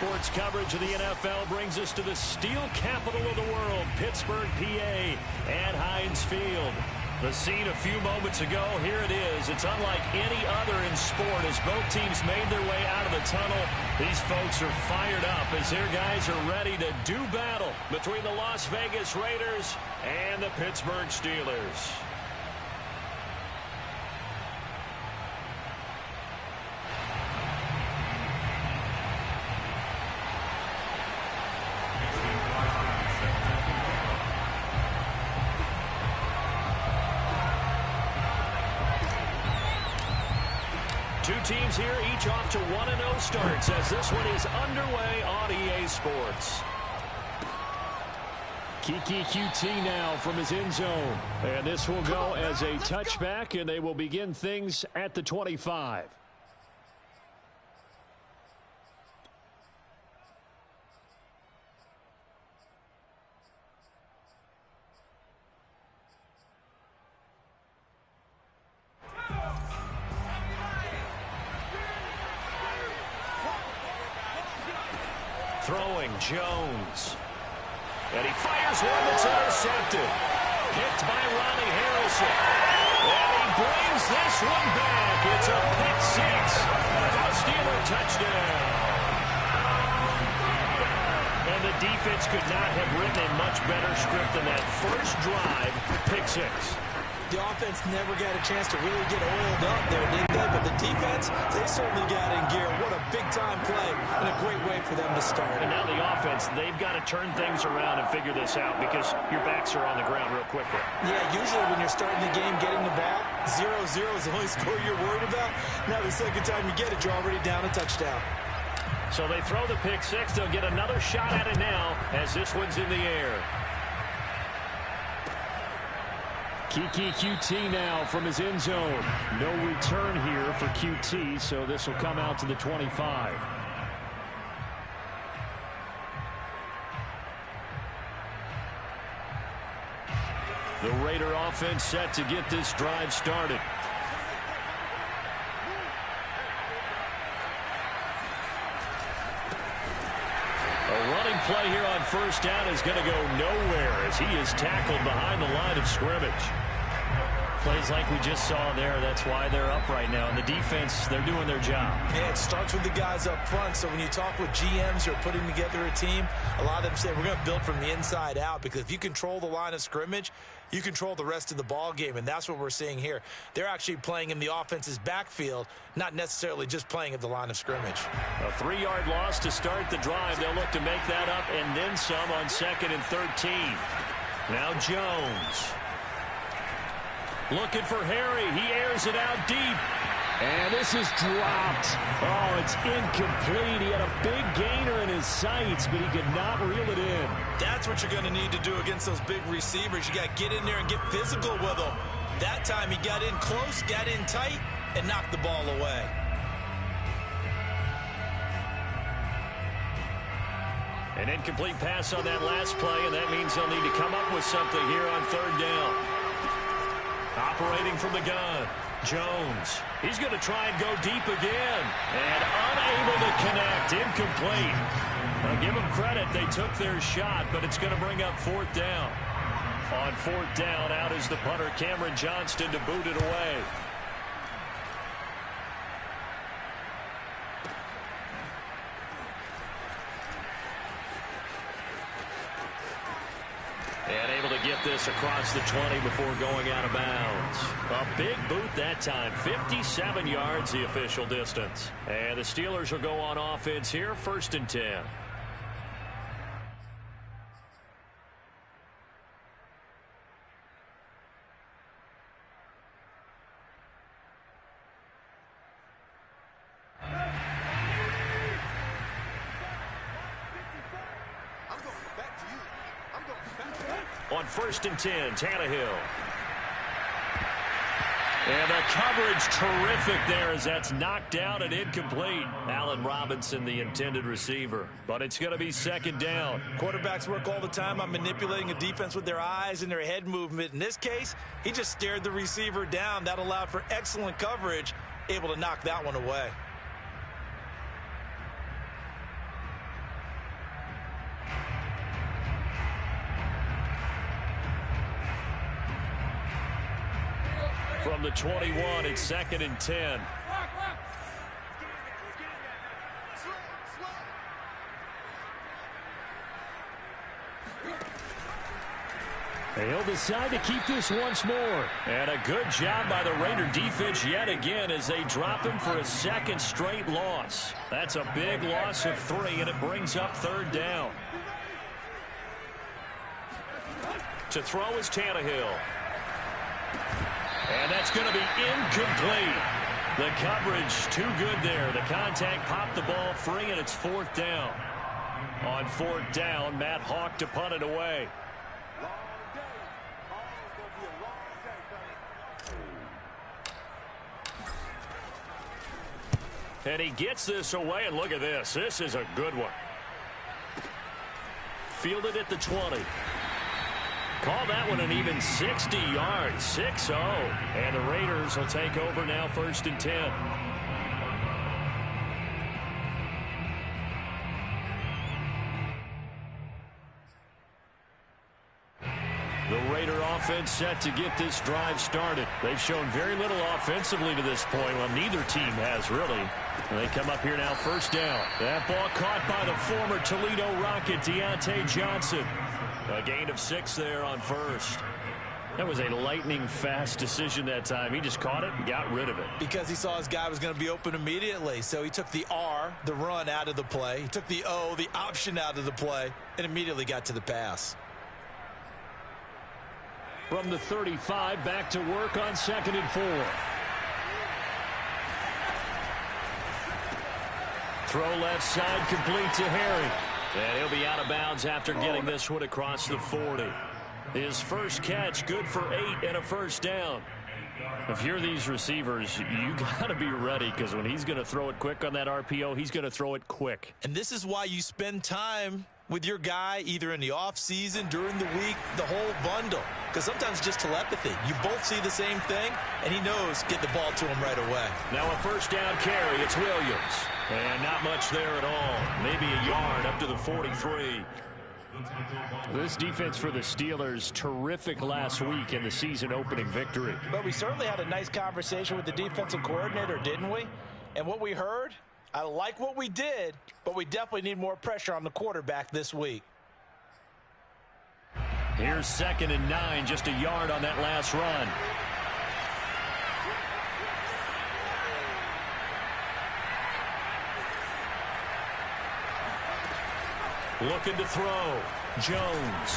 Sports coverage of the NFL brings us to the steel capital of the world, Pittsburgh, PA, at Heinz Field. The scene a few moments ago, here it is. It's unlike any other in sport as both teams made their way out of the tunnel. These folks are fired up as their guys are ready to do battle between the Las Vegas Raiders and the Pittsburgh Steelers. Two teams here, each off to 1-0 starts as this one is underway on EA Sports. Keke Coutee now from his end zone. And this will go as a touchback, and they will begin things at the 25. Throwing Jones. And he fires one that's intercepted. Picked by Ronnie Harrison. And he brings this one back. It's a pick six for a Steeler touchdown. And the defense could not have written a much better script than that first drive, pick six. The offense never got a chance to really get oiled up there, did they? But the defense, they certainly got in gear. What a big-time play and a great way for them to start. And now the offense, they've got to turn things around and figure this out because your backs are on the ground real quickly. Yeah, usually when you're starting the game, getting the ball, 0-0 is the only score you're worried about. Now the second time you get it, you're already down a touchdown. So they throw the pick six. They'll get another shot at it now as this one's in the air. Keke Coutee now from his end zone. No return here for Coutee, so this will come out to the 25. The Raider offense set to get this drive started. A running play here on first down is going to go nowhere as he is tackled behind the line of scrimmage. Plays like we just saw there. That's why they're up right now. And the defense, they're doing their job. Yeah, it starts with the guys up front. So when you talk with GMs who are putting together a team, a lot of them say we're going to build from the inside out because if you control the line of scrimmage, you control the rest of the ball game, and that's what we're seeing here. They're actually playing in the offense's backfield, not necessarily just playing at the line of scrimmage. A 3-yard loss to start the drive. They'll look to make that up and then some on 2nd and 13. Now Jones. Looking for Harry. He airs it out deep. And this is dropped. Oh, it's incomplete. He had a big gainer in his sights, but he could not reel it in. That's what you're going to need to do against those big receivers. You got to get in there and get physical with them. That time he got in close, got in tight, and knocked the ball away. An incomplete pass on that last play, and that means they'll need to come up with something here on 3rd down. Operating from the gun, Jones. He's going to try and go deep again. And unable to connect. Incomplete. Now give them credit. They took their shot, but it's going to bring up 4th down. On 4th down, out is the punter, Cameron Johnston, to boot it away. And able to get this across the 20 before going out of bounds. A big boot that time. 57 yards the official distance. And the Steelers will go on offense here. 1st and 10. On 1st and 10, Tannehill. And the coverage terrific there as that's knocked out and incomplete. Allen Robinson, the intended receiver. But it's going to be 2nd down. Quarterbacks work all the time on manipulating a defense with their eyes and their head movement. In this case, he just stared the receiver down. That allowed for excellent coverage, able to knock that one away. from the 21. It's 2nd and 10. He'll decide to keep this once more. And a good job by the Raider defense yet again as they drop him for a second straight loss. That's a big loss of 3, and it brings up 3rd down. To throw is Tannehill. And that's going to be incomplete. The coverage too good there. The contact popped the ball free, and it's 4th down. On 4th down, Matt Hawk to punt it away. And he gets this away, and look at this. This is a good one. Fielded at the 20. Call that one an even 60 yards, 6-0. And the Raiders will take over now, 1st and 10. The Raider offense set to get this drive started. They've shown very little offensively to this point. Well, neither team has, really. And they come up here now, 1st down. That ball caught by the former Toledo Rocket, Deontay Johnson. A gain of 6 there on 1st. That was a lightning-fast decision that time. He just caught it and got rid of it. Because he saw his guy was going to be open immediately. So he took the R, the run, out of the play. He took the O, the option, out of the play, and immediately got to the pass. From the 35, back to work on 2nd and 4. Throw left side, complete to Harry. And he'll be out of bounds after getting this one across the 40. His first catch, good for 8 and a 1st down. If you're these receivers, you got to be ready, because when he's going to throw it quick on that RPO, he's going to throw it quick. And this is why you spend time with your guy either in the offseason, during the week, the whole bundle. Because sometimes just telepathy. You both see the same thing, and he knows get the ball to him right away. Now a 1st down carry. It's Williams. And not much there at all. Maybe a yard up to the 43. This defense for the Steelers, terrific last week in the season opening victory. But we certainly had a nice conversation with the defensive coordinator, didn't we? And what we heard, I like what we did, but we definitely need more pressure on the quarterback this week. Here's 2nd and 9, just a yard on that last run. Looking to throw. Jones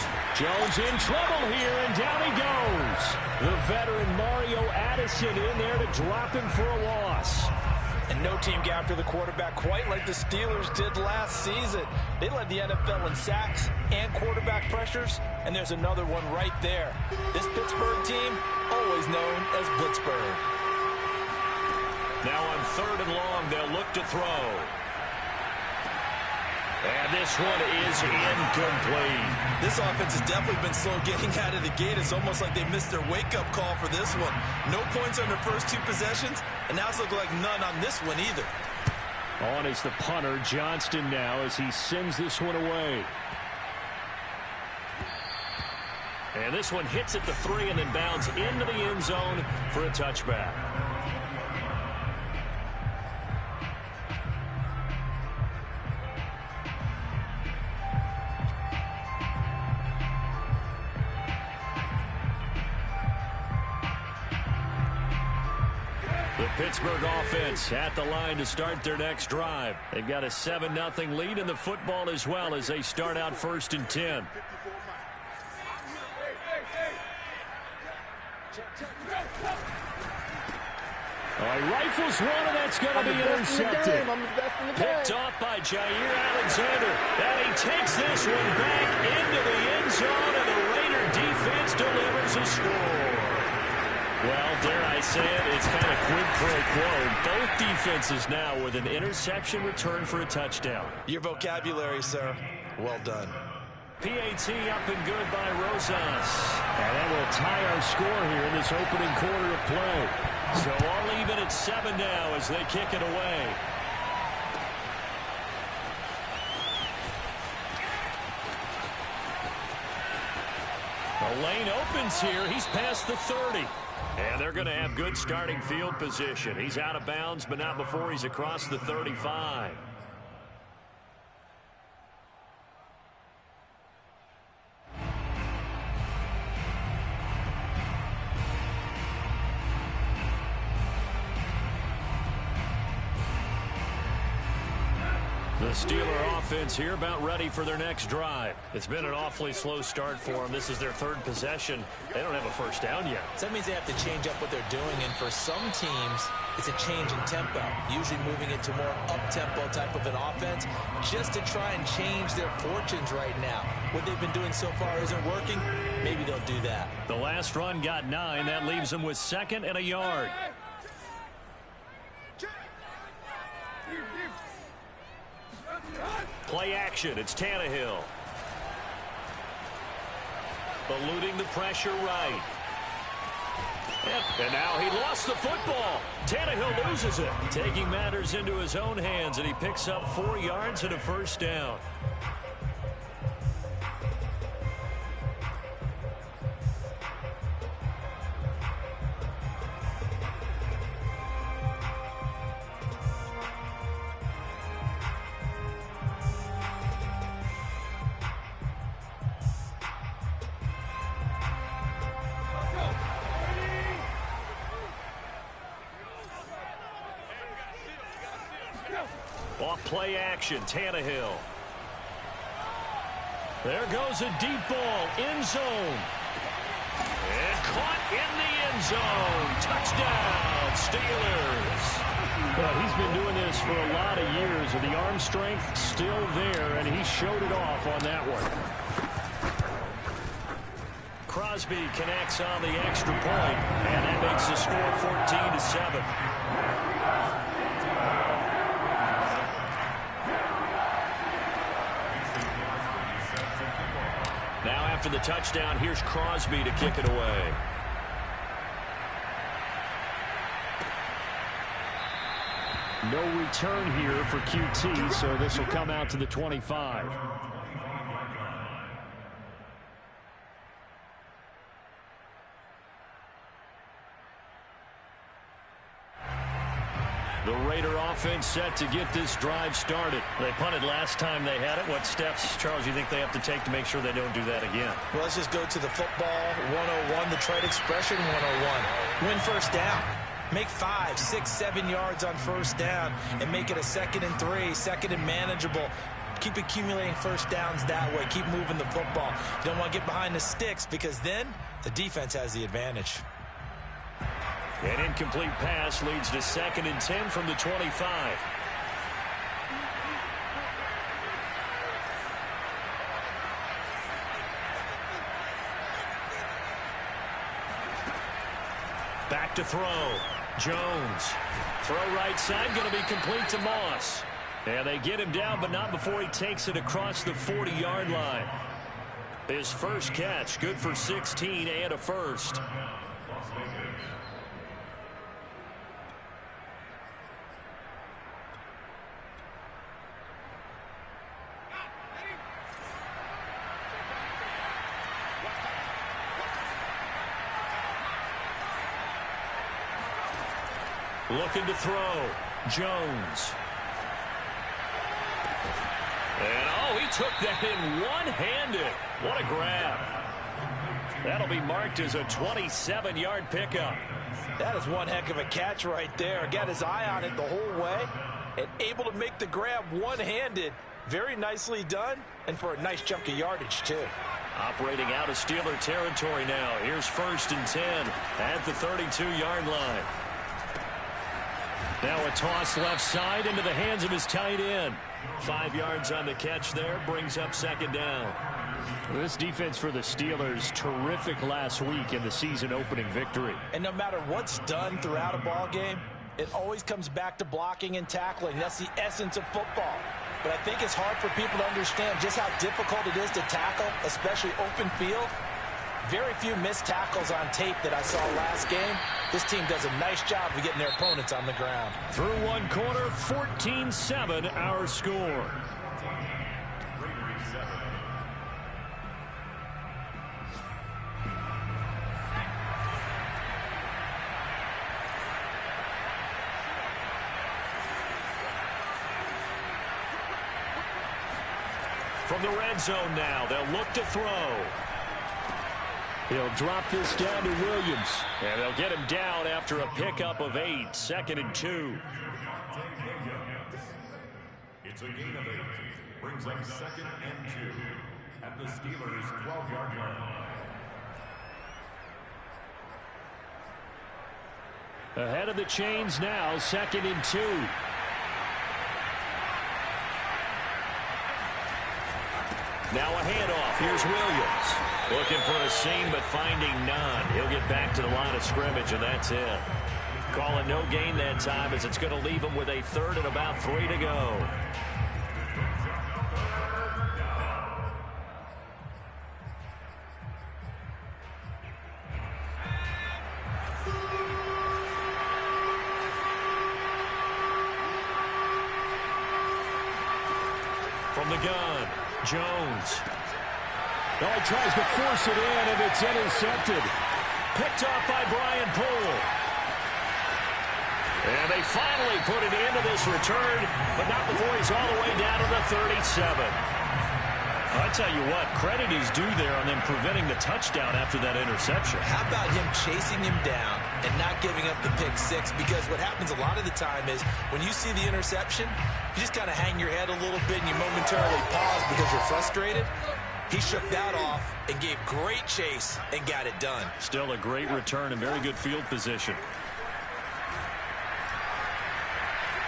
in trouble here, and down he goes. The veteran Mario Addison in there to drop him for a loss. And no team got after the quarterback quite like the Steelers did last season. They led the NFL in sacks and quarterback pressures, and there's another one right there. This Pittsburgh team, always known as Blitzburgh. Now on 3rd and long, they'll look to throw. And this one is incomplete. This offense has definitely been slow getting out of the gate. It's almost like they missed their wake-up call for this one. No points on their first 2 possessions, and now it's looking like none on this one either. On is the punter, Johnston, now as he sends this one away. And this one hits at the 3 and then bounds into the end zone for a touchback. The Pittsburgh offense at the line to start their next drive. They've got a 7-0 lead in the football as well as they start out 1st and 10. He rifles one, and that's going to be intercepted. Picked off by Jair Alexander. And he takes this one back into the end zone, and the Raider defense delivers a score. Well, dare I say it, it's kind of quid pro quo. Both defenses now with an interception return for a touchdown. Your vocabulary, sir. Well done. PAT up and good by Rosas. And that will tie our score here in this opening quarter of play. So all even at 7 now as they kick it away. The lane opens here. He's past the 30. And they're going to have good starting field position. He's out of bounds, but not before he's across the 35. The Steeler offense here about ready for their next drive. It's been an awfully slow start for them. This is their third possession. They don't have a first down yet. So that means they have to change up what they're doing, and for some teams, it's a change in tempo, usually moving into more up-tempo type of an offense just to try and change their fortunes right now. What they've been doing so far isn't working. Maybe they'll do that. The last run got 9. That leaves them with 2nd and a yard. Play action. It's Tannehill. Eluding the pressure right. And now he lost the football. Tannehill loses it. Taking matters into his own hands, and he picks up 4 yards and a first down. Off play action, Tannehill. There goes a deep ball, end zone. And caught in the end zone. Touchdown, Steelers. Well, he's been doing this for a lot of years, with the arm strength still there, and he showed it off on that one. Crosby connects on the extra point, and that makes the score 14-7. Now after the touchdown, here's Crosby to kick it away. No return here for QT, so this will come out to the 25. The Raider offense set to get this drive started. They punted last time they had it. What steps, Charles, you think they have to take to make sure they don't do that again? Well, let's just go to the football 101, the trade expression 101. Win first down. Make 5, 6, 7 yards on first down and make it a 2nd and 3, 2nd and manageable. Keep accumulating first downs that way. Keep moving the football. You don't want to get behind the sticks because then the defense has the advantage. An incomplete pass leads to 2nd and 10 from the 25. Back to throw. Jones. Throw right side, going to be complete to Moss. And they get him down, but not before he takes it across the 40-yard line. His first catch, good for 16 and a first. Looking to throw. Jones. And, oh, he took that in one-handed. What a grab. That'll be marked as a 27-yard pickup. That is one heck of a catch right there. Got his eye on it the whole way and able to make the grab one-handed. Very nicely done, and for a nice chunk of yardage, too. Operating out of Steeler territory now. Here's 1st and 10 at the 32-yard line. Now a toss left side into the hands of his tight end. 5 yards on the catch there, brings up 2nd down. This defense for the Steelers, terrific last week in the season-opening victory. And no matter what's done throughout a ball game, it always comes back to blocking and tackling. That's the essence of football. But I think it's hard for people to understand just how difficult it is to tackle, especially open field. Very few missed tackles on tape that I saw last game. This team does a nice job of getting their opponents on the ground. Through one quarter, 14-7 our score. From the red zone now, they'll look to throw. He'll drop this down to Williams. And they'll get him down after a pickup of 8, 2nd and 2. It's a gain of 8. Brings up 2nd and 2 at the Steelers' 12-yard line. Ahead of the chains now, 2nd and 2. Now a handoff. Here's Williams. Looking for a seam, but finding none. He'll get back to the line of scrimmage, and that's it. Calling no gain that time, as it's going to leave him with a 3rd and about 3 to go. From the gun, Jones. Oh, he tries to force it in, and it's intercepted. Picked off by Brian Poole. And they finally put it into this return, but not before he's all the way down to the 37. I tell you what, credit is due there on them preventing the touchdown after that interception. How about him chasing him down and not giving up the pick 6? Because what happens a lot of the time is when you see the interception, you just kind of hang your head a little bit and you momentarily pause because you're frustrated. He shook that off and gave great chase and got it done. Still a great return and very good field position.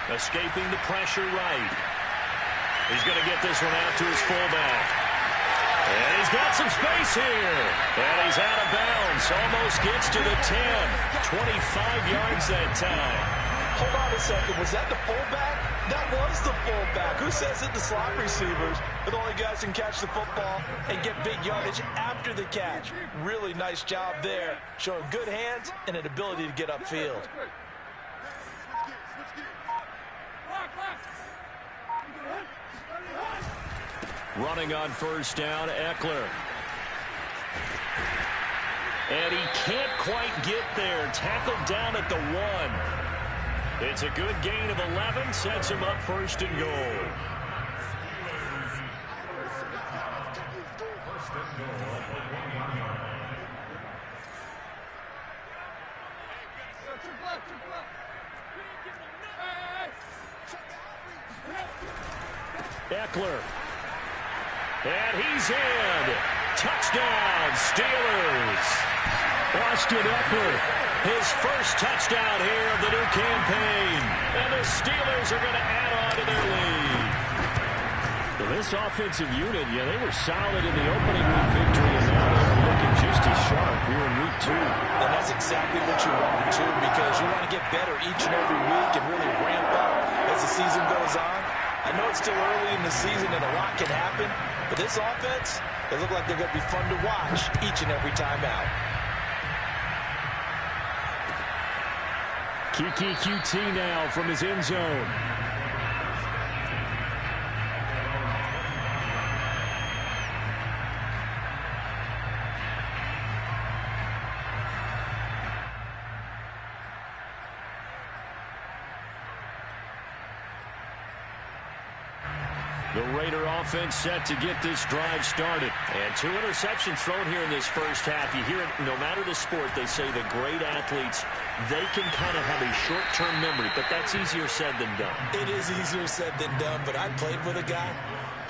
Escaping the pressure right. He's going to get this one out to his fullback. And he's got some space here. And he's out of bounds. Almost gets to the 10. 25 yards that time. Hold on a second. Was that the fullback? That was the fullback. Who says it? The slot receivers are the only guys who can catch the football and get big yardage after the catch. Really nice job there. Showing good hands and an ability to get upfield. Running on first down, Eckler. And he can't quite get there. Tackled down at the 1. It's a good gain of 11. Sets him up 1st and goal. Eckler. And he's in. Touchdown, Steelers. Austin Eckler. His first touchdown here of the new campaign. And the Steelers are going to add on to their lead. Well, this offensive unit, yeah, they were solid in the opening week victory, and now they're looking just as sharp here in week 2. And that's exactly what you want to do, because you want to get better each and every week and really ramp up as the season goes on. I know it's still early in the season and a lot can happen, but this offense, they look like they're going to be fun to watch each and every time out. Kiki QT now from his end zone. The Raider offense set to get this drive started. And 2 interceptions thrown here in this first half. You hear it, no matter the sport, they say the great athletes, they can kind of have a short-term memory, but that's easier said than done. It is easier said than done, but I played with a guy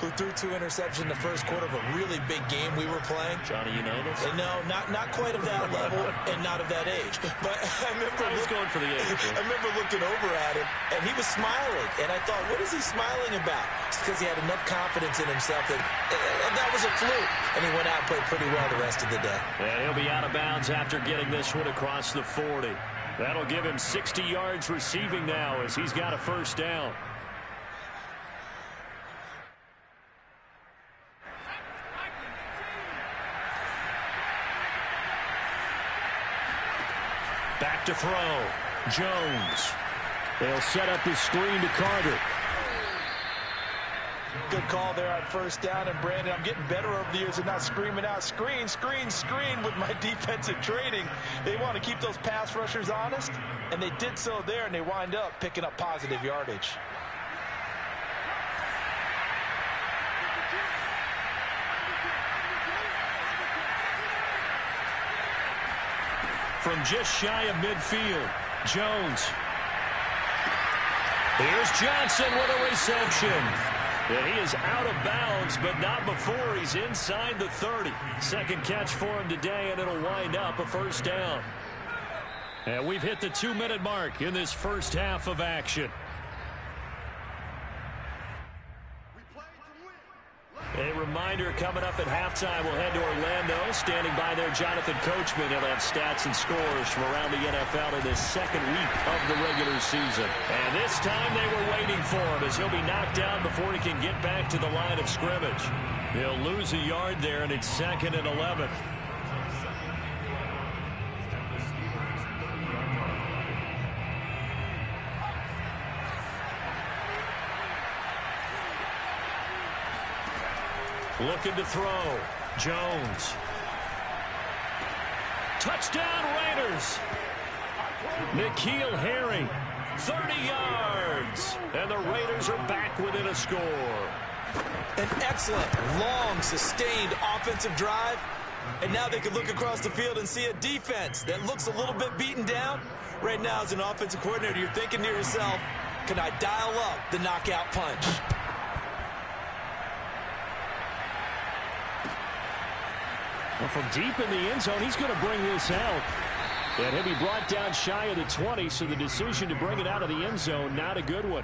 who threw 2 interceptions in the first quarter of a really big game we were playing. Johnny Unitas? And no, not quite of that level and not of that age. But I was going for the age. I remember looking over at him, and he was smiling. And I thought, what is he smiling about? It's because he had enough confidence in himself that that was a fluke. And he went out and played pretty well the rest of the day. And he'll be out of bounds after getting this one across the 40. That'll give him 60 yards receiving now as he's got a first down. Back to throw. Jones. They'll set up the screen to Carter. Good call there on first down. And, Brandon, I'm getting better over the years and not screaming out, screen, screen, screen with my defensive training. They want to keep those pass rushers honest, and they did so there, and they wind up picking up positive yardage. from just shy of midfield. Jones. Here's Johnson with a reception. And he is out of bounds, but not before he's inside the 30. Second catch for him today, and it'll wind up a first down. And we've hit the 2-minute mark in this first half of action. A reminder, coming up at halftime, we'll head to Orlando. Standing by there, Jonathan Coachman. He'll have stats and scores from around the NFL in this second week of the regular season. And this time they were waiting for him as he'll be knocked down before he can get back to the line of scrimmage. He'll lose a yard there, and it's 2nd and 11. Looking to throw. Jones. Touchdown Raiders. N'Keal Harry. 30 yards. And the Raiders are back within a score. An excellent, long, sustained offensive drive. And now they can look across the field and see a defense that looks a little bit beaten down. Right now, as an offensive coordinator, you're thinking to yourself, can I dial up the knockout punch? Well, from deep in the end zone, he's going to bring this out. And he'll be brought down shy of the 20, so the decision to bring it out of the end zone, not a good one.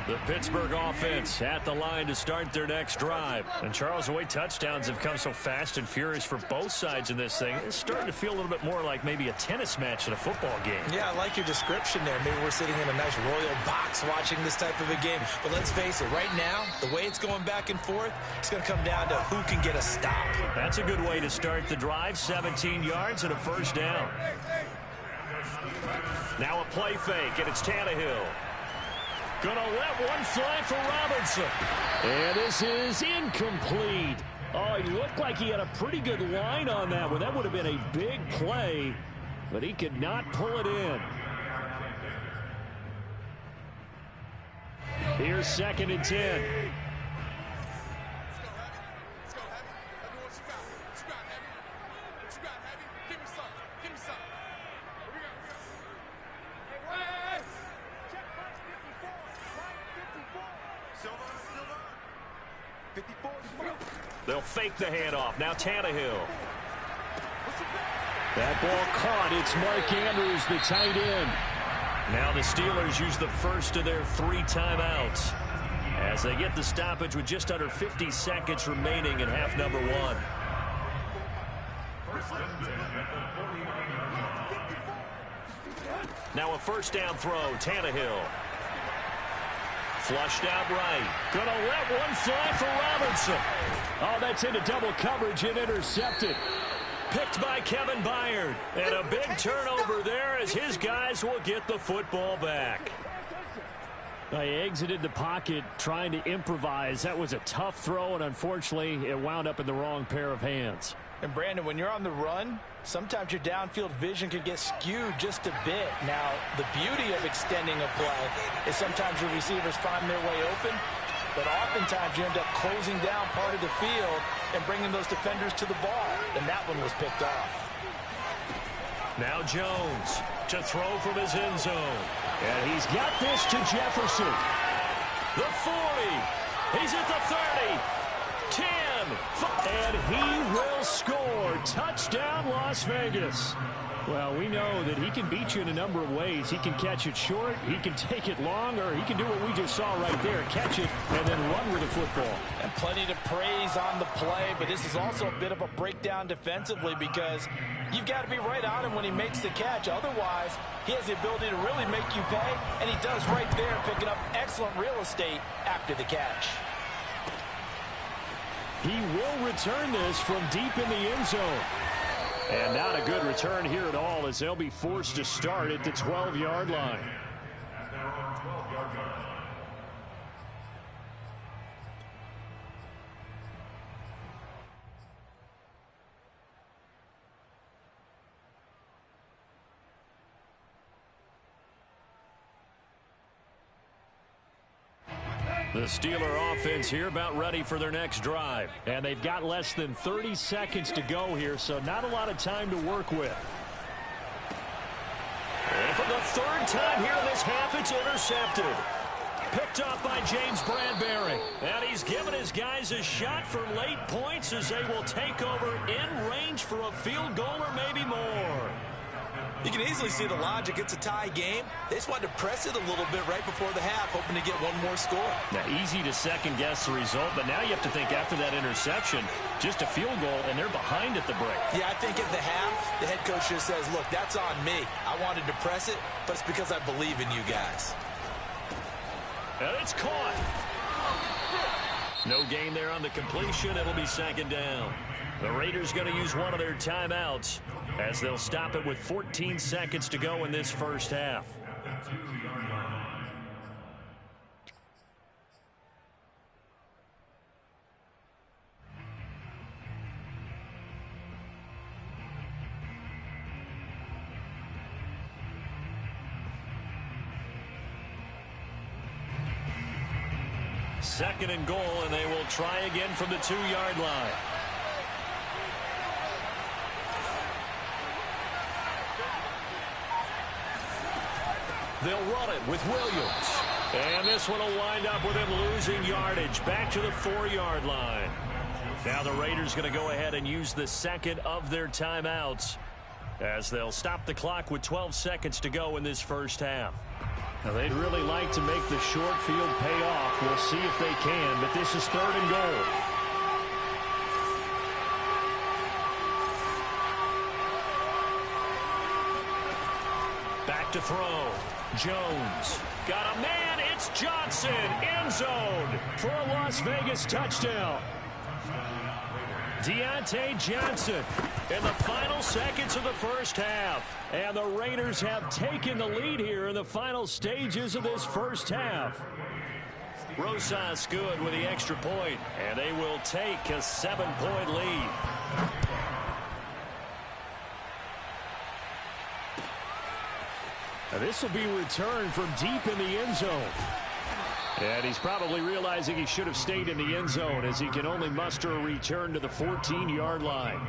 The Pittsburgh offense at the line to start their next drive. And Charles, the way touchdowns have come so fast and furious for both sides in this thing, it's starting to feel a little bit more like maybe a tennis match in a football game. Yeah, I like your description there. Maybe we're sitting in a nice royal box watching this type of a game. But let's face it, right now, the way it's going back and forth, it's going to come down to who can get a stop. That's a good way to start the drive. 17 yards and a first down. Now a play fake, and it's Tannehill. Gonna let one fly for Robinson. And this is incomplete. Oh, he looked like he had a pretty good line on that one. That would have been a big play, but he could not pull it in. Here's 2nd and 10. They'll fake the handoff. Now Tannehill. That ball caught. It's Mark Andrews, the tight end. Now the Steelers use the first of their 3 timeouts as they get the stoppage with just under 50 seconds remaining in half number 1. Now a first down throw. Tannehill. Flushed out right. Gonna let one fly for Robinson. Oh, that's into double coverage and intercepted. Picked by Kevin Byard. And a big turnover there as his guys will get the football back. He exited the pocket trying to improvise. That was a tough throw, and unfortunately, it wound up in the wrong pair of hands. And Brandon, when you're on the run, sometimes your downfield vision can get skewed just a bit. Now, the beauty of extending a play is sometimes your receivers find their way open, but oftentimes you end up closing down part of the field and bringing those defenders to the ball, and that one was picked off. Now Jones to throw from his end zone. And he's got this to Jefferson. The 40. He's at the 30. 10. And he will score. Touchdown, Las Vegas. Well, we know that he can beat you in a number of ways. He can catch it short, he can take it long, or he can do what we just saw right there, catch it and then run with the football. And plenty to praise on the play, but this is also a bit of a breakdown defensively because you've got to be right on him when he makes the catch. Otherwise, he has the ability to really make you pay, and he does right there, picking up excellent real estate after the catch. He will return this from deep in the end zone. And not a good return here at all as they'll be forced to start at the 12-yard line. The Steeler offense here about ready for their next drive. And they've got less than 30 seconds to go here, so not a lot of time to work with. And for the third time here in this half, it's intercepted. Picked up by James Bradbury. And he's given his guys a shot for late points as they will take over in range for a field goal or maybe more. You can easily see the logic. It's a tie game. They just wanted to press it a little bit right before the half, hoping to get one more score. Now, easy to second-guess the result, but now you have to think after that interception, just a field goal, and they're behind at the break. Yeah, I think at the half, the head coach just says, look, that's on me. I wanted to press it, but it's because I believe in you guys. And it's caught. No gain there on the completion. It'll be second down. The Raiders going to use one of their timeouts as they'll stop it with 14 seconds to go in this first half. Second and goal, and they will try again from the 2-yard line. They'll run it with Williams. And this one will wind up with him losing yardage back to the 4-yard line. Now the Raiders going to go ahead and use the second of their timeouts as they'll stop the clock with 12 seconds to go in this first half. Now they'd really like to make the short field pay off. We'll see if they can, but this is third and goal. Back to throw. Jones. Got a man. It's Johnson. End zone for a Las Vegas touchdown. Deontay Johnson in the final seconds of the first half. And the Raiders have taken the lead here in the final stages of this first half. Rosas good with the extra point, and they will take a 7-point lead. Now this will be returned from deep in the end zone. And he's probably realizing he should have stayed in the end zone as he can only muster a return to the 14-yard line.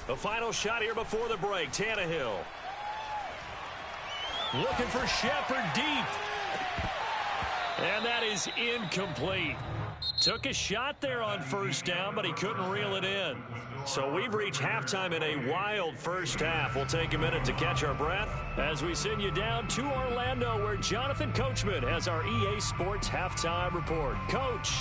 The final shot here before the break. Tannehill. Looking for Shepard deep. And that is incomplete. Took a shot there on first down, but he couldn't reel it in. So we've reached halftime in a wild first half. We'll take a minute to catch our breath as we send you down to Orlando, where Jonathan Coachman has our EA Sports Halftime Report. Coach.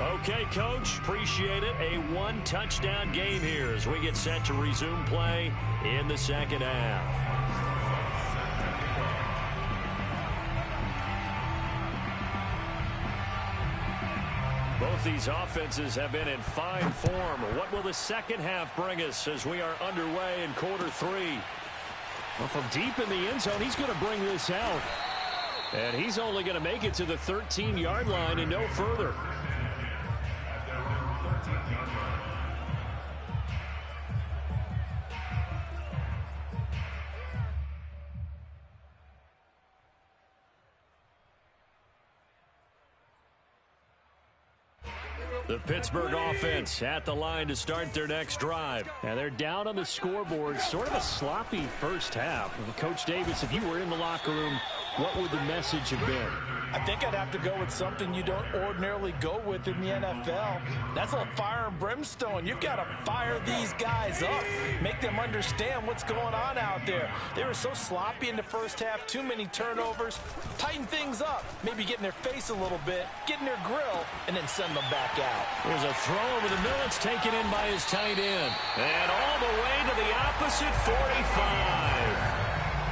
Okay, Coach, appreciate it. A one-touchdown game here as we get set to resume play in the second half. Both these offenses have been in fine form. What will the second half bring us as we are underway in quarter three? Well, from deep in the end zone, he's going to bring this out. And he's only going to make it to the 13-yard line and no further. The Pittsburgh offense at the line to start their next drive. And they're down on the scoreboard. Sort of a sloppy first half. Coach Davis, if you were in the locker room, what would the message have been? I think I'd have to go with something you don't ordinarily go with in the NFL. That's a fire and brimstone. You've got to fire these guys up. Make them understand what's going on out there. They were so sloppy in the first half. Too many turnovers. Tighten things up. Maybe get in their face a little bit. Get in their grill. And then send them back out. There's a throw over the middle. It's taken in by his tight end. And all the way to the opposite 45.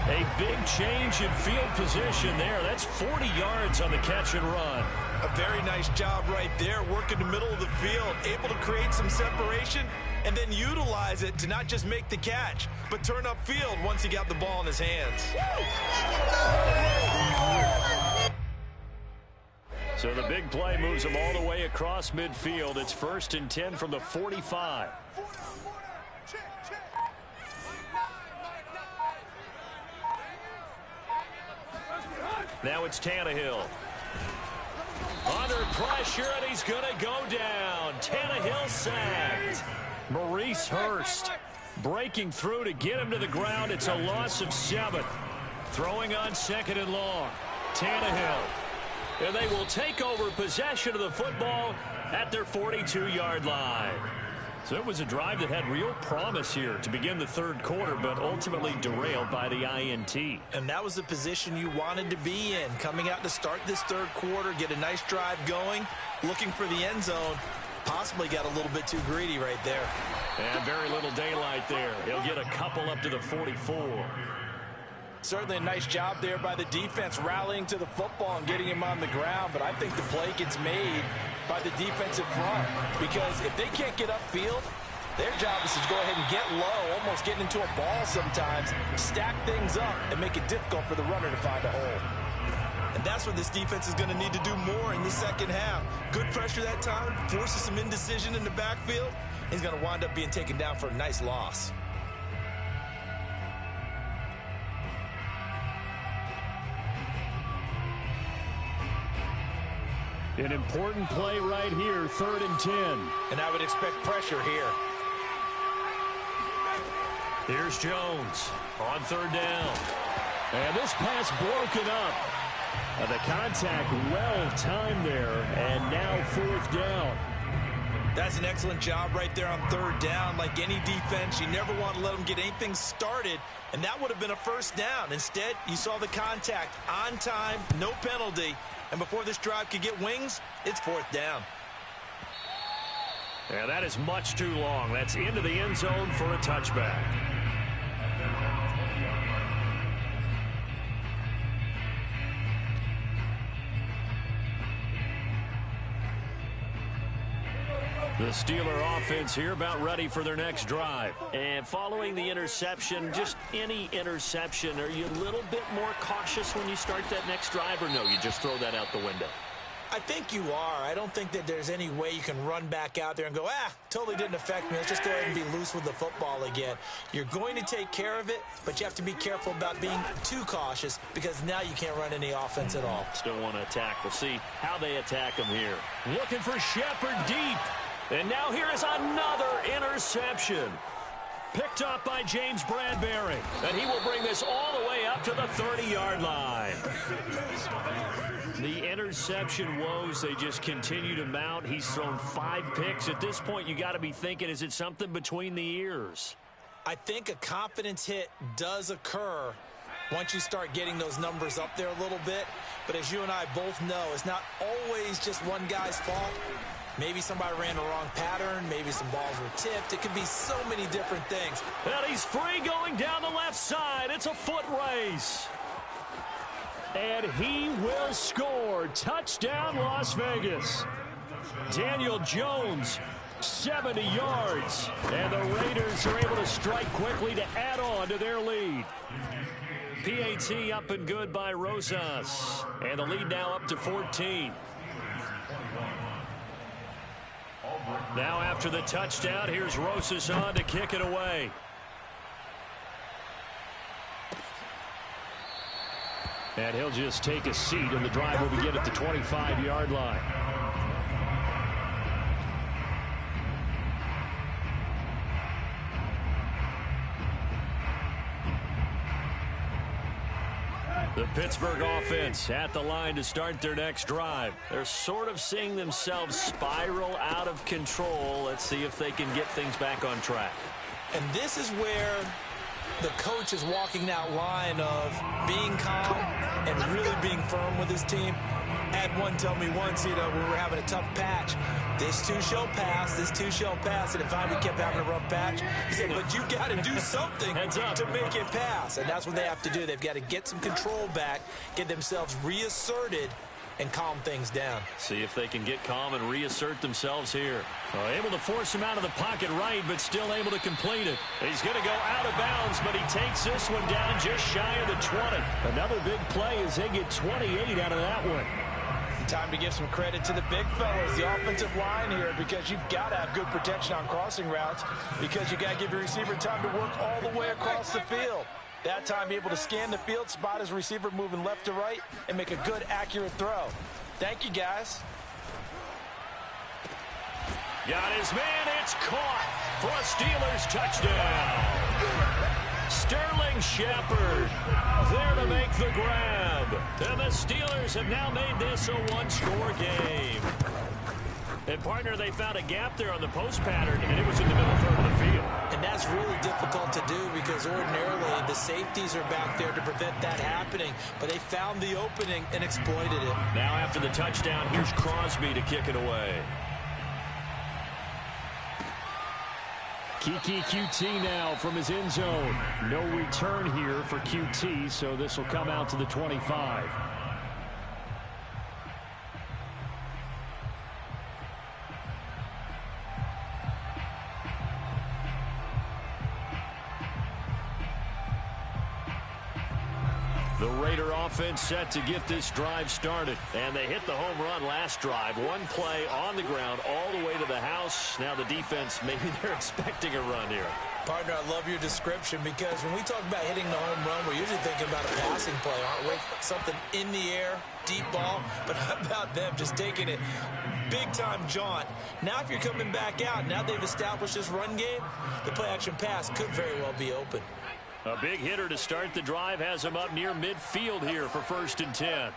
A big change in field position there. That's 40 yards on the catch and run. A very nice job right there, working the middle of the field, able to create some separation, and then utilize it to not just make the catch, but turn upfield once he got the ball in his hands. So the big play moves him all the way across midfield. It's 1st and 10 from the 45. Now it's Tannehill. Under pressure, and he's going to go down. Tannehill sacked. Maurice Hurst breaking through to get him to the ground. It's a loss of 7. Throwing on 2nd and long. Tannehill. And they will take over possession of the football at their 42-yard line. So it was a drive that had real promise here to begin the 3rd quarter, but ultimately derailed by the INT. And that was the position you wanted to be in, coming out to start this 3rd quarter, get a nice drive going, looking for the end zone. Possibly got a little bit too greedy right there. And very little daylight there. He'll get a couple up to the 44. Certainly a nice job there by the defense, rallying to the football and getting him on the ground. But I think the play gets made by the defensive front, because if they can't get upfield, their job is to go ahead and get low, almost getting into a ball sometimes, stack things up, and make it difficult for the runner to find a hole. And that's what this defense is going to need to do more in the 2nd half. Good pressure that time, forces some indecision in the backfield. He's going to wind up being taken down for a nice loss. An important play right here, 3rd and 10. And I would expect pressure here. Here's Jones on 3rd down. And this pass broken up. The contact well timed there, and now 4th down. That's an excellent job right there on 3rd down. Like any defense, you never want to let them get anything started, and that would have been a 1st down. Instead, you saw the contact on time, no penalty. And before this drive could get wings, it's 4th down. Yeah, that is much too long. That's into the end zone for a touchback. The Steeler offense here about ready for their next drive. And following the interception, just any interception, are you a little bit more cautious when you start that next drive, or no, you just throw that out the window? I think you are. I don't think that there's any way you can run back out there and go, totally didn't affect me. Let's just go ahead and be loose with the football again. You're going to take care of it, but you have to be careful about being too cautious, because now you can't run any offense at all. Still want to attack. We'll see how they attack him here. Looking for Shepard deep. And now here is another interception. Picked up by James Bradbury. And he will bring this all the way up to the 30-yard line. The interception woes, they just continue to mount. He's thrown 5 picks. At this point, you got to be thinking, is it something between the ears? I think a confidence hit does occur once you start getting those numbers up there a little bit. But as you and I both know, it's not always just one guy's fault. Maybe somebody ran the wrong pattern. Maybe some balls were tipped. It could be so many different things. And he's free going down the left side. It's a foot race. And he will score. Touchdown, Las Vegas. Daniel Jones, 70 yards. And the Raiders are able to strike quickly to add on to their lead. PAT up and good by Rosas. And the lead now up to 14. Now after the touchdown, here's Rosas on to kick it away. And he'll just take a seat, and the drive will begin at the 25-yard line. The Pittsburgh offense at the line to start their next drive. They're sort of seeing themselves spiral out of control. Let's see if they can get things back on track. And this is where the coach is walking that line of being calm and really being firm with his team. Had one tell me once, when we were having a tough patch, this too shall pass, this too shall pass. And if we kept having a rough patch, he said, but you got to do something to make it pass. And that's what they have to do. They've got to get some control back, get themselves reasserted, and calm things down. See if they can get calm and reassert themselves here. Able to force him out of the pocket right, but still able to complete it. He's going to go out of bounds, but he takes this one down just shy of the 20. Another big play as they get 28 out of that one. Time to give some credit to the big fellas, the offensive line here, because you've got to have good protection on crossing routes, because you got to give your receiver time to work all the way across the field. That time, be able to scan the field, spot his receiver moving left to right, and make a good, accurate throw. Thank you, guys. Got his man. It's caught for a Steelers touchdown. Sterling Shepard there to make the grab. And the Steelers have now made this a one-score game. And, partner, they found a gap there on the post pattern, and it was in the middle third of the field. And that's really difficult to do because ordinarily the safeties are back there to prevent that happening. But they found the opening and exploited it. Now after the touchdown, here's Crosby to kick it away. Kiki QT now from his end zone. No return here for QT, so this will come out to the 25. The Raider offense set to get this drive started. And they hit the home run last drive. One play on the ground all the way to the house. Now the defense, maybe they're expecting a run here. Partner, I love your description because when we talk about hitting the home run, we're usually thinking about a passing play, aren't we? Something in the air, deep ball. But how about them just taking it big-time jaunt? Now if you're coming back out, now they've established this run game, the play-action pass could very well be open. A big hitter to start the drive has him up near midfield here for 1st and 10.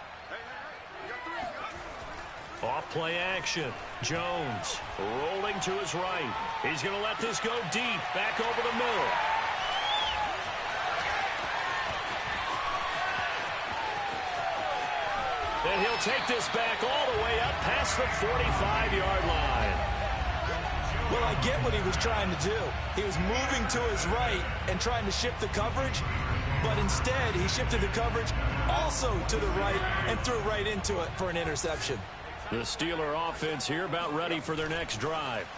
Off play action. Jones rolling to his right. He's going to let this go deep. Back over the middle. And he'll take this back all the way up past the 45-yard line. Well, I get what he was trying to do. He was moving to his right and trying to shift the coverage, but instead he shifted the coverage also to the right and threw right into it for an interception. The Steeler offense here about ready for their next drive.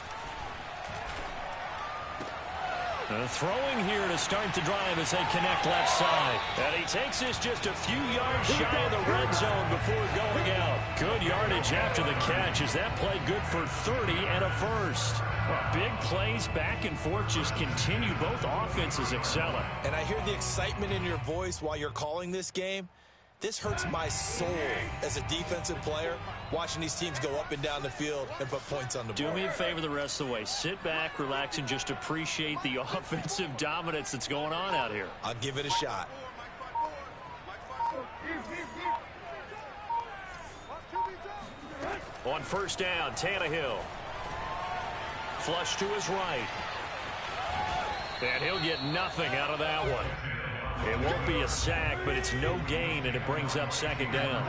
Throwing here to start the drive as they connect left side. And he takes this just a few yards shy of the red zone before going out. Good yardage after the catch as that play good for 30 and a first. Well, big plays back and forth just continue. Both offenses excelling. And I hear the excitement in your voice while you're calling this game. This hurts my soul as a defensive player, watching these teams go up and down the field and put points on the board. Do me a favor the rest of the way. Sit back, relax, and just appreciate the offensive dominance that's going on out here. I'll give it a shot. On 1st down, Tannehill. Flush to his right. And he'll get nothing out of that one. It won't be a sack, but it's no gain, and it brings up 2nd down.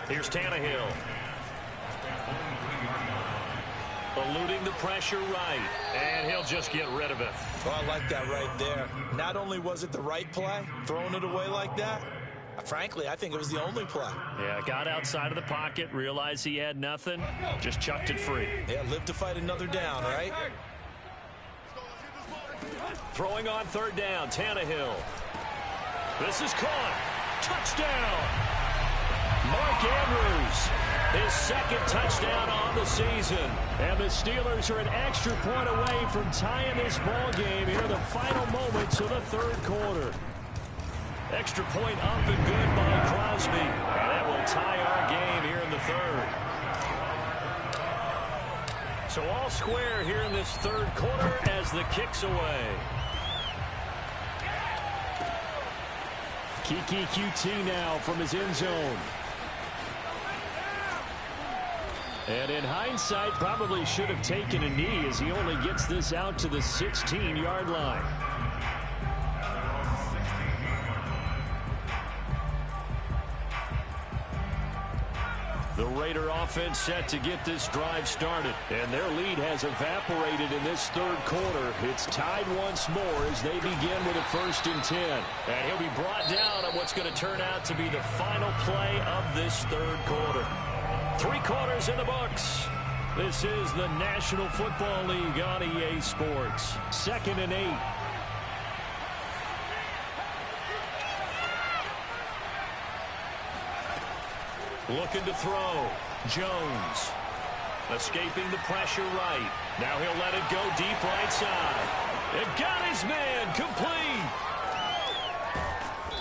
Here's Tannehill. Eluding the pressure right, and he'll just get rid of it. Well, I like that right there. Not only was it the right play, throwing it away like that, frankly, I think it was the only play. Yeah, got outside of the pocket, realized he had nothing, just chucked it free. Yeah, live to fight another down, right? Throwing on 3rd down, Tannehill. This is caught. Touchdown. Mark Andrews, his 2nd touchdown on the season. And the Steelers are an extra point away from tying this ball game here in the final moments of the 3rd quarter. Extra point up and good by Crosby. And that will tie our game here in the 3rd. So all square here in this 3rd quarter as the kick's away. Kiki QT now from his end zone. And in hindsight, probably should have taken a knee as he only gets this out to the 16-yard line. The Raider offense set to get this drive started. And their lead has evaporated in this third quarter. It's tied once more as they begin with a 1st and 10. And he'll be brought down on what's going to turn out to be the final play of this third quarter. 3 quarters in the books. This is the National Football League on EA Sports. 2nd and 8. Looking to throw. Jones. Escaping the pressure right. Now he'll let it go deep right side. It got his man complete.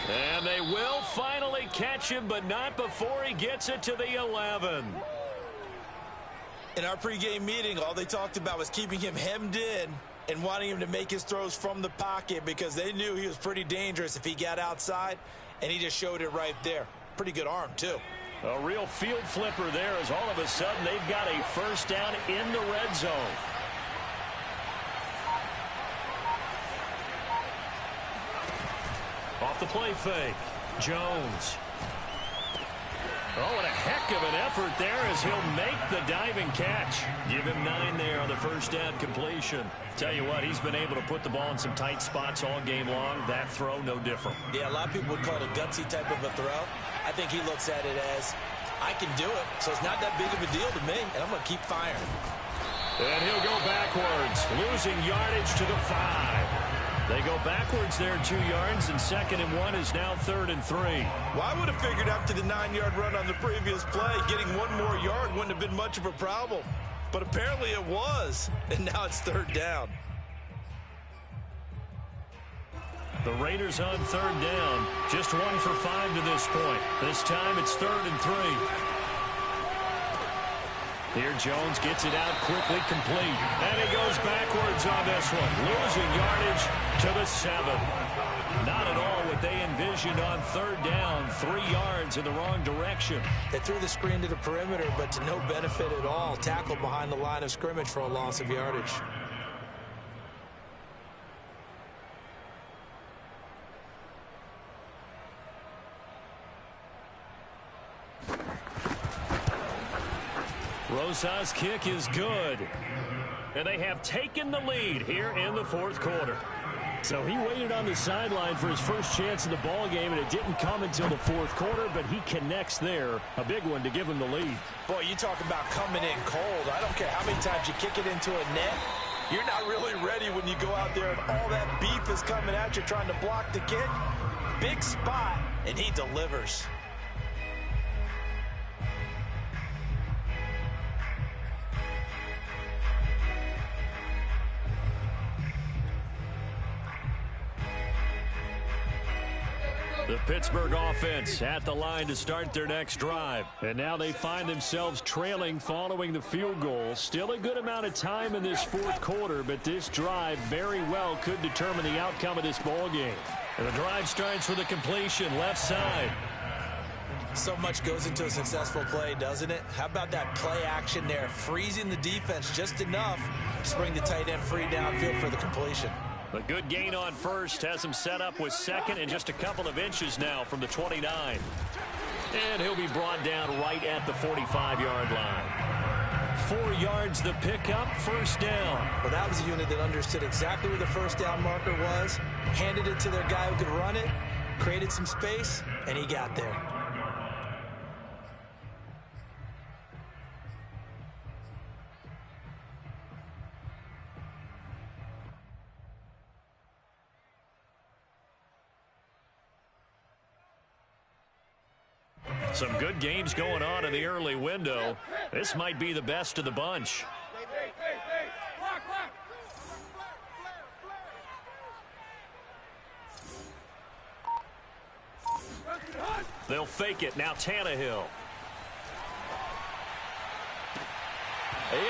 And they will finally catch him, but not before he gets it to the 11. In our pregame meeting, all they talked about was keeping him hemmed in and wanting him to make his throws from the pocket because they knew he was pretty dangerous if he got outside, and he just showed it right there. Pretty good arm, too. A real field flipper there as all of a sudden they've got a 1st down in the red zone. Off the play fake. Jones. Oh, and a heck of an effort there as he'll make the diving catch. Give him 9 there on the 1st down completion. Tell you what, he's been able to put the ball in some tight spots all game long. That throw, no different. Yeah, a lot of people would call it a gutsy type of a throw. I think he looks at it as, I can do it, so it's not that big of a deal to me, and I'm going to keep firing. And he'll go backwards, losing yardage to the 5. They go backwards there 2 yards, and 2nd and 1 is now 3rd and 3. Well, I would have figured after the 9-yard run on the previous play, getting 1 more yard wouldn't have been much of a problem. But apparently it was, and now it's 3rd down. The Raiders on 3rd down. Just 1 for 5 to this point. This time it's 3rd and 3. Here Jones gets it out quickly, complete. And he goes backwards on this one. Losing yardage to the 7. Not at all what they envisioned on 3rd down. 3 yards in the wrong direction. They threw the screen to the perimeter, but to no benefit at all. Tackled behind the line of scrimmage for a loss of yardage. Rosas' kick is good. And they have taken the lead here in the 4th quarter. So he waited on the sideline for his first chance in the ball game, and it didn't come until the 4th quarter, but he connects there. A big one to give him the lead. Boy, you talk about coming in cold. I don't care how many times you kick it into a net. You're not really ready when you go out there and all that beef is coming at you trying to block the kick. Big spot, and he delivers. The Pittsburgh offense at the line to start their next drive. And now they find themselves trailing following the field goal. Still a good amount of time in this 4th quarter, but this drive very well could determine the outcome of this ball game. And the drive starts with a completion left side. So much goes into a successful play, doesn't it? How about that play action there? Freezing the defense just enough to bring the tight end free downfield for the completion. A good gain on 1st has him set up with 2nd and just a couple of inches now from the 29. And he'll be brought down right at the 45-yard line. 4 yards the pickup, 1st down. Well, that was a unit that understood exactly where the 1st down marker was, handed it to their guy who could run it, created some space, and he got there. Some good games going on in the early window. This might be the best of the bunch. They'll fake it. Now Tannehill.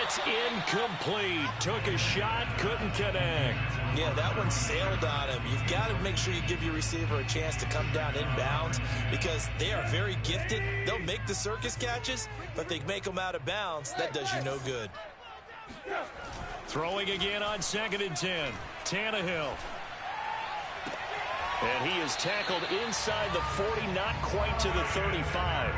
It's incomplete. Took a shot, couldn't connect. Yeah, that one sailed on him. You've got to make sure you give your receiver a chance to come down inbounds because they are very gifted. They'll make the circus catches, but they make them out of bounds. That does you no good. Throwing again on 2nd and 10. Tannehill. And he is tackled inside the 40, not quite to the 35.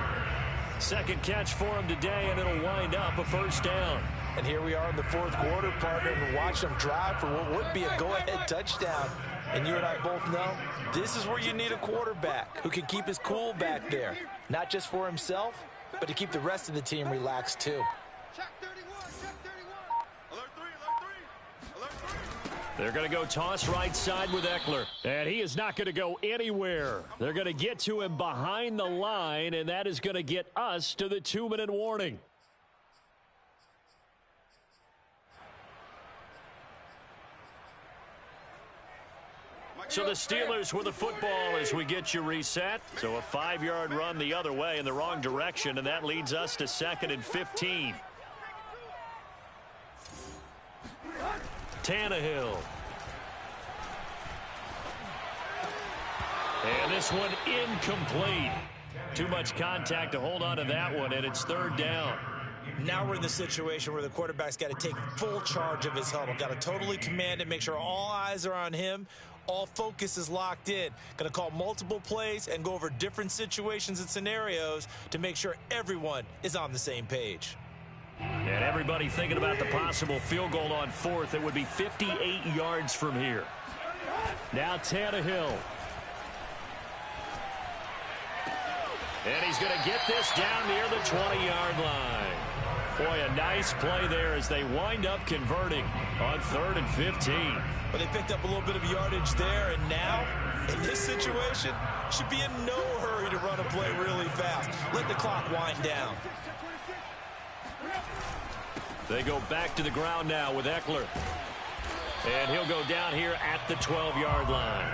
Second catch for him today, and it'll wind up a first down. And here we are in the fourth quarter, partner, and watch them drive for what would be a go-ahead touchdown. And you and I both know this is where you need a quarterback who can keep his cool back there, not just for himself, but to keep the rest of the team relaxed too. They're going to go toss right side with Eckler. And he is not going to go anywhere. They're going to get to him behind the line, and that is going to get us to the 2-minute warning. So the Steelers with the football as we get you reset. So a 5-yard run the other way in the wrong direction, and that leads us to 2nd and 15. Tannehill. And this one incomplete. Too much contact to hold on to that one, and it's 3rd down. Now we're in the situation where the quarterback's got to take full charge of his huddle. Got to totally command it, make sure all eyes are on him. All focus is locked in. Going to call multiple plays and go over different situations and scenarios to make sure everyone is on the same page. And everybody thinking about the possible field goal on 4th. It would be 58 yards from here. Now Tannehill. And he's going to get this down near the 20-yard line. Boy, a nice play there as they wind up converting on 3rd and 15. But they picked up a little bit of yardage there, and now, in this situation, should be in no hurry to run a play really fast. Let the clock wind down. They go back to the ground now with Eckler. And he'll go down here at the 12-yard line.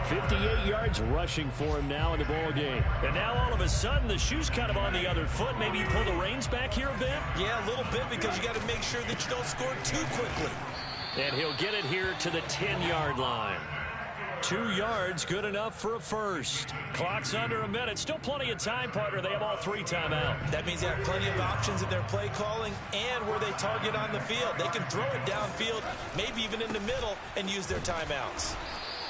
58 yards rushing for him now in the ball game. And now all of a sudden the shoe's kind of on the other foot. Maybe you pull the reins back here a bit? Yeah, a little bit, because you got to make sure that you don't score too quickly. And he'll get it here to the 10-yard line. 2 yards, good enough for a first. Clock's under a minute. Still plenty of time, partner. They have all 3 timeouts. That means they have plenty of options in their play calling and where they target on the field. They can throw it downfield, maybe even in the middle, and use their timeouts.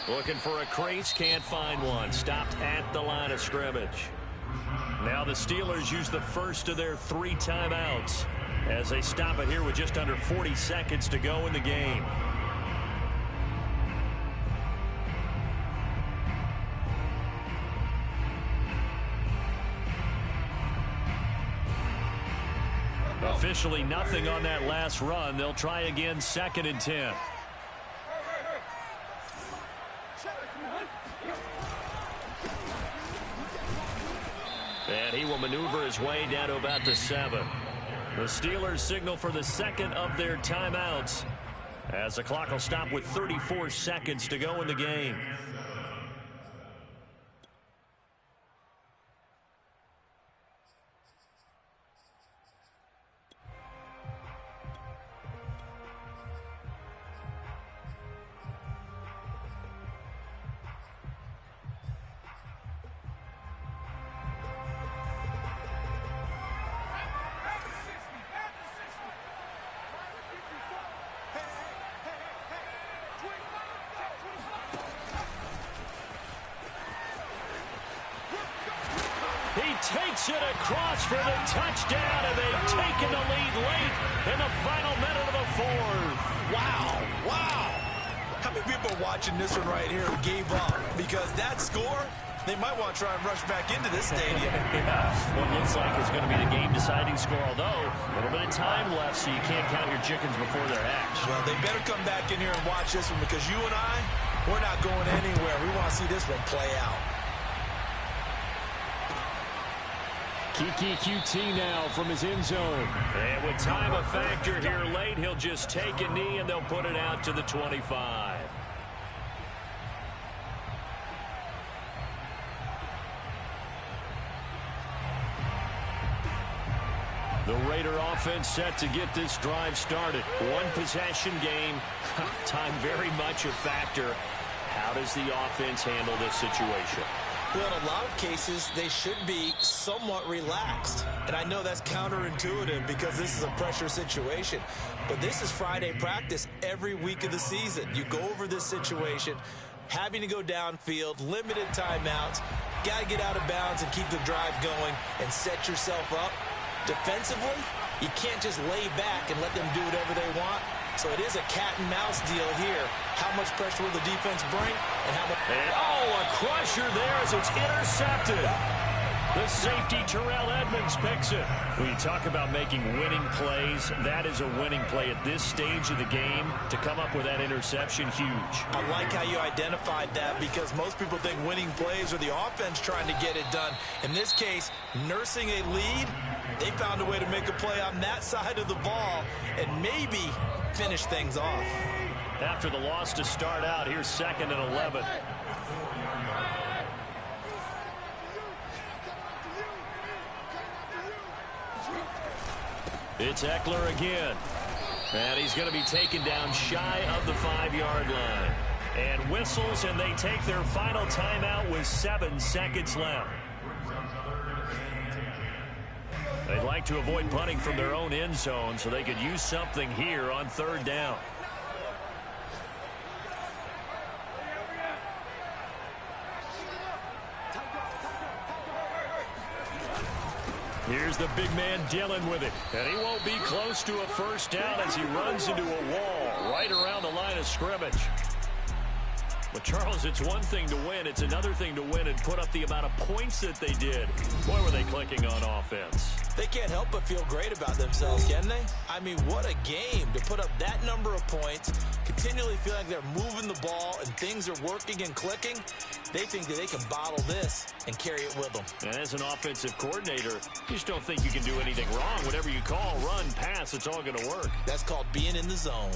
Looking for a crease, can't find one. Stopped at the line of scrimmage. Now the Steelers use the first of their 3 timeouts as they stop it here with just under 40 seconds to go in the game. Officially nothing on that last run. They'll try again, 2nd and 10. And he will maneuver his way down to about the 7. The Steelers signal for the 2nd of their timeouts as the clock will stop with 34 seconds to go in the game. Takes it across for the touchdown, and they've taken the lead late in the final minute of the 4th. Wow, wow. How many people are watching this one right here who gave up? Because that score, they might want to try and rush back into this stadium. Yeah, what looks like is going to be the game-deciding score, although a little bit of time left, so you can't count your chickens before they're hatched. Well, they better come back in here and watch this one, because you and I, we're not going anywhere. We want to see this one play out. Keke QT now from his end zone. And with time a factor here late, he'll just take a knee and they'll put it out to the 25. The Raider offense set to get this drive started. One possession game. Time very much a factor. How does the offense handle this situation? Well, in a lot of cases, they should be somewhat relaxed. And I know that's counterintuitive because this is a pressure situation. But this is Friday practice every week of the season. You go over this situation. having to go downfield, limited timeouts. Got to get out of bounds and keep the drive going and set yourself up. Defensively, you can't just lay back and let them do whatever they want. So it is a cat-and-mouse deal here. How much pressure will the defense bring? And how much... a crusher there as it's intercepted. The safety, Terrell Edmonds, picks it. When you talk about making winning plays, that is a winning play at this stage of the game. To come up with that interception, huge. I like how you identified that, because most people think winning plays are the offense trying to get it done. In this case, nursing a lead, they found a way to make a play on that side of the ball and maybe finish things off. After the loss to start out, here's 2nd and 11. It's Eckler again. And he's going to be taken down shy of the 5-yard line. And whistles, and they take their final timeout with 7 seconds left. They'd like to avoid punting from their own end zone so they could use something here on 3rd down. Here's the big man Dillon with it. And he won't be close to a 1st down as he runs into a wall right around the line of scrimmage. But, Charles, it's one thing to win. It's another thing to win and put up the amount of points that they did. Boy, were they clicking on offense. They can't help but feel great about themselves, can they? I mean, what a game to put up that number of points, continually feel like they're moving the ball and things are working and clicking. They think that they can bottle this and carry it with them. And as an offensive coordinator, you just don't think you can do anything wrong. Whatever you call, run, pass, it's all going to work. That's called being in the zone.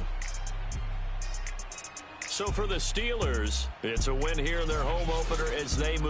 So for the Steelers, it's a win here in their home opener as they move